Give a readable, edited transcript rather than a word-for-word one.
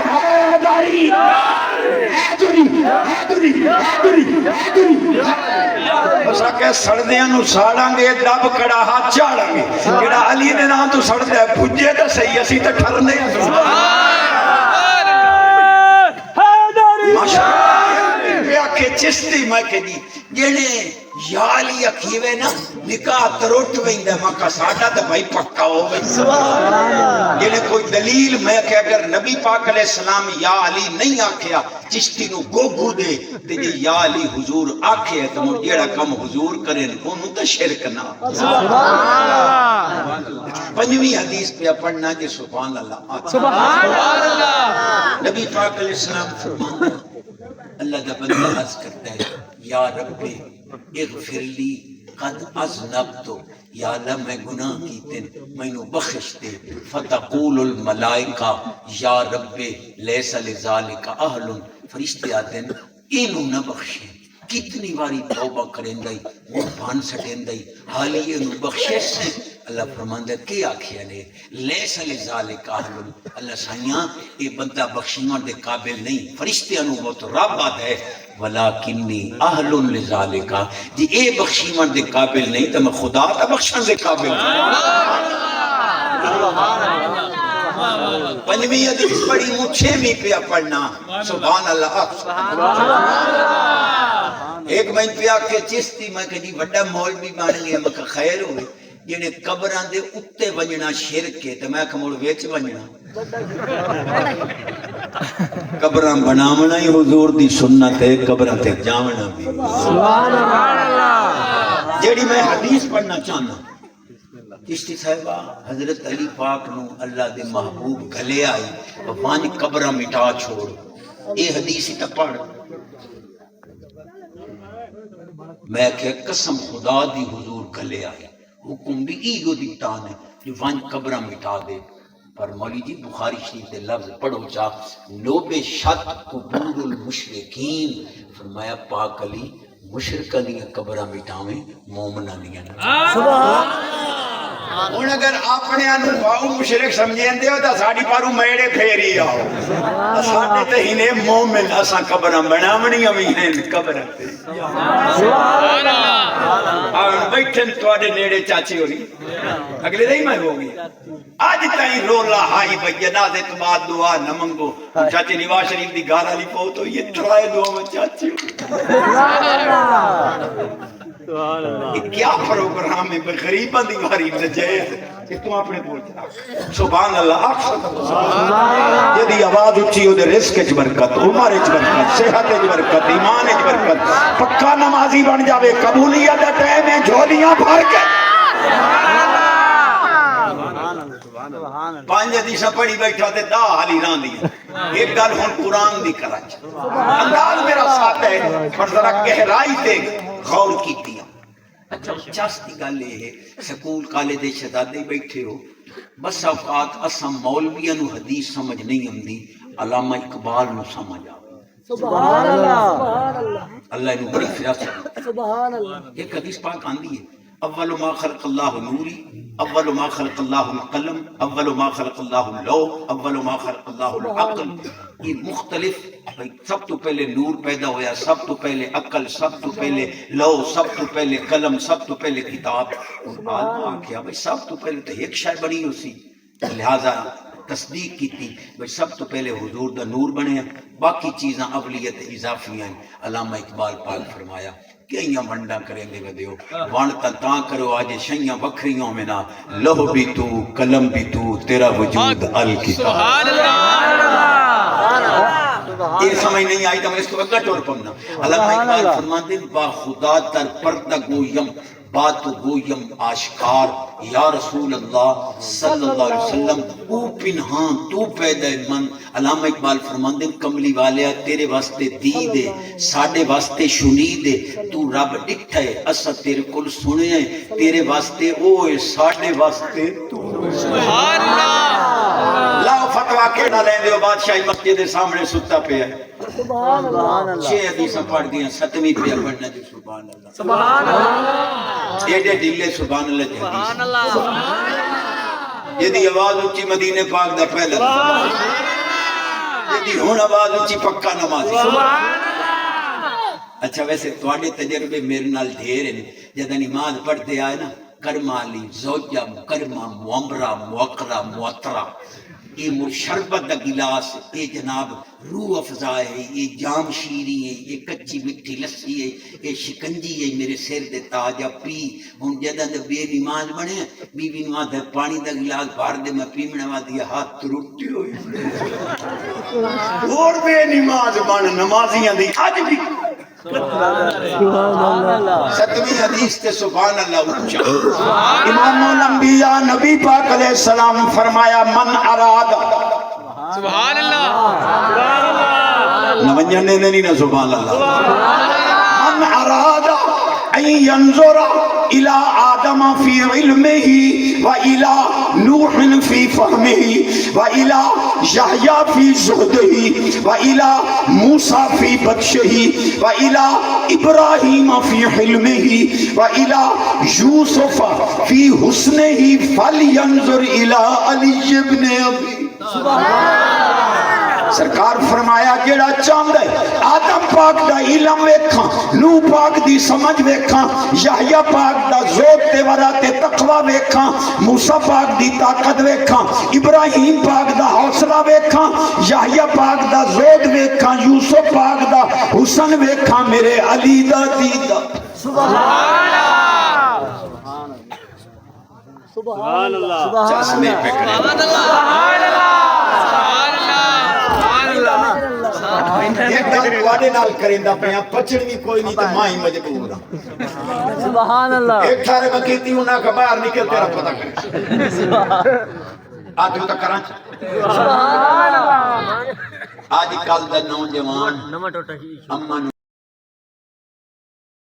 حیدری حیدری حیدری حیدری حیدری اسا کہ سڑدیاں نو ساڑاں گے دب کڑاہا چاڑاں گے جڑا علی دے نام تو سڑدا ہے پجے تے صحیح اسی تے ٹھرنے ماشاءاللہ کہ چشتی میں کہ دی جنے یا علی اکھیوے نا نکاح تروٹ ویندا مکہ ساڈا تے بھائی پکا ہو وے جنے کوئی دلیل میں کہ اگر نبی پاک علیہ السلام یا علی نہیں آکھیا چشتی نو گوگو دے تے جے یا علی حضور آکھے تے مڑ جیڑا کم حضور کرن اونوں تے شرک نہ پنجویں حدیث پہ پڑھنا کہ سبحان اللہ سبحان اللہ نبی پاک علیہ السلام فرماتے ہیں اللہ دا بندہ عرض کرتا ہے یا رب اغفر لی قد اذنبت یا اللہ میں گناہ کیتے مینوں بخش دے فتقول الملائکہ یا رب لیس لذالک اہل فرشتے آتے ہیں اینوں نہ بخشے کتنی باری توبہ کریں دائی وہ بھان سٹیں دائی حالی اینوں بخشے سے اللہ فرماندہ کی آکھیا نے لیس لذالک اہل اللہ سائیاں یہ بندہ بخشیوں دے قابل نہیں فرشتے انہوں وہ تو رب آد ہے ولیکنی اہل لذالک جی اے بخشیوں دے قابل نہیں تو میں خدا تا بخشن دے قابل پنجویں حدیث پڑھی مجھے بھی پیا پڑھنا سبحان اللہ ایک میں پیا کہ چستی میں کہ جی وڈا مولوی بن گیا میں کہ خیر ہوئے جنہیں قبران دے اتے ونجنا شرک ہے تو میں کموڑ ویچ ونجنا قبران بنامنا ہی حضور دی سنت ہے قبران تے جامنا بھی سبحان اللہ جیڑی میں حدیث پڑھنا چاہنا چشتی صاحبہ حضرت علی پاک نو اللہ دے محبوب گلے آئی وانی قبران مٹا چھوڑ اے حدیث ہی تا پڑھ میں کہ قسم خدا دی حضور گلے آئی حکم بھی ایگو دیتان ہے جو وان قبرہ مٹا دے پر مولی جی بخاری شریف دے لفظ پڑھو چاہ نوب شت قبور المشرکین فرمایا پاک علی مشرکہ دیا قبرہ مٹاویں مومنہ دیا سبحان ان اگر اپنے انہوں مشرک سمجھیں دے ہو تا ساڑی پارو میڑے پھیری آؤ ساڑی تہینے مومن اساں قبرہ بنامنی ہمیں ہیں قبرہ تے سبحان اللہ اور بیٹھن توڑے نیڑے چاچی ہو رہی اگلے نہیں میں ہوگی آج تائیں رولا ہائی بھئی جنازے تو بعد دعا نہ منگو چاچی نواز شریف دی گارا لی پہو تو یہ ترائے دعا میں چاچی ہو کیا پروگرام ہے غریبہ دیواری جائز کہ تم اپنے بولتے سبحان اللہ جدی آواز اچھی ہو دے رزق اچ برکت عمر اچ برکت صحت اچ برکت ایمان اچ برکت پکا نمازی بن جاوے قبولیت دا ٹائم ہے جھولیاں بھر کے پانچ حدیثاں پڑھی بیٹھا تے دا حالی ران دیا ایک گل ہن قرآن دی کراچ انداز میرا ساتھ ہے پر ذرا گہرائی تے غور کی دیا اچھا چاستی گل یہ ہے سکول کالج شہزادے بیٹھے ہو بس اوقات اساں مولویاں نو حدیث سمجھ نہیں آندی علامہ اقبال نو سمجھ آ سبحان اللہ اللہ نو بڑی فراست سبحان اللہ ایک حدیث پاک آندی ہے اول ما خلق اللہ نوری اول ما خلق اللہ القلم اول ما خلق اللہ اللوح اول ما خلق اللہ العقل یہ مختلف سب تو پہلے نور پیدا ہویا سب تو پہلے عقل سب تو پہلے لوح سب تو پہلے قلم سب تو پہلے کتاب عالمہ کیا بھئی سب تو پہلے تو ایک شے بنی اسی لہذا تصدیق کی تھی بھئی سب تو پہلے حضور دا نور بنے باقی چیزاں اولیت اضافی ہیں علامہ اقبال پاک فرمایا کئیاں ونڈا کریں دے ودیو وانتا تاں کرو آج شیئں وکھریوں میں نہ لوح بھی تو قلم بھی تو تیرا وجود الکتاب سبحان اللہ یہ سمجھ نہیں آئی تو میں اس کو اگا ٹور پمنا علامہ اقبال فرماتے ہیں با خدا تر پردہ گویم بات گویم آشکار یا رسول اللہ صلی اللہ علیہ وسلم او پنہان تو پیدا من علامہ اقبال فرماندے کملی والیا تیرے واسطے دی دے ساڑے واسطے شنی دے تو رب ڈٹھا ہے اسا تیرے کل سنے ہیں تیرے واسطے اوے ساڑے واسطے تو سبحان اللہ لاؤ فتوہ کے نہ لیں دیو بادشاہی مسجد سامنے ستا پہ ہے سبحان اللہ چھ حدیثاں پڑھ دیا ستویں پہ پڑھنا جو سبحان اللہ سبحان اللہ ایڈے ڈیلے سبحان اللہ کی حدیث یہ دی آواز اچھی مدینے پاک دا پہلا دی ہن آواز اچھی پکا نمازی اچھا ویسے تواڈے تجربے میرے نال ڈھیر ہیں جدوں نماز پڑھتے آئے نا کرما علی زوجہ مکرمہ معمرہ موقرہ معطرہ یہ شربت دا گلاس یہ جناب روح افزا ہے یہ جام شیری ہے یہ کچی مٹھی لسی ہے یہ شکنجی ہے میرے سر دے تاجا پی ہن جدوں دے بے نماز بنے بیوی نو آدھے پانی دا گلاس بھر دے میں پیمنے وادی ہاتھ ٹوٹی ہوئی اور بے نماز بن نمازیاں دی اج بھی ستویں حدیث تے سبحان اللہ اونچا امام الانبیاء نبی پاک علیہ السلام فرمایا من اراد سبحان اللہ نوجن نے نہیں نا سبحان اللہ من اراد ان ينظر الى آدم في علمه والى نوح في فهمه والى يحيى في زهده والى موسى في بطشه والى ابراهيم في حلمه والى يوسف في حسنه فلينظر الى علي بن ابي سرکار فرمایا جیڑا چاہندا ہے آدم پاک دا علم ویکھاں نوح پاک دی سمجھ ویکھاں یحییٰ پاک دا ذوق تے ورا تے تقوی ویکھاں موسیٰ پاک دی طاقت ویکھاں ابراہیم پاک دا حوصلہ ویکھاں یحییٰ پاک دا ذوق ویکھاں یوسف پاک دا حسن ویکھاں میرے علی دا دیدہ سبحان اللہ چشمے پکڑے ایک گل تواڈے نال کریندا پیا پچھڑوی کوئی نہیں تے ماں ہی مجبور ہاں سبحان اللہ ایک تھارے میں کیتی انہاں کا باہر نکل تیرا پتہ کرے آج تو کراں سبحان اللہ آج کل دا نوجوان نمہ ٹوٹا اما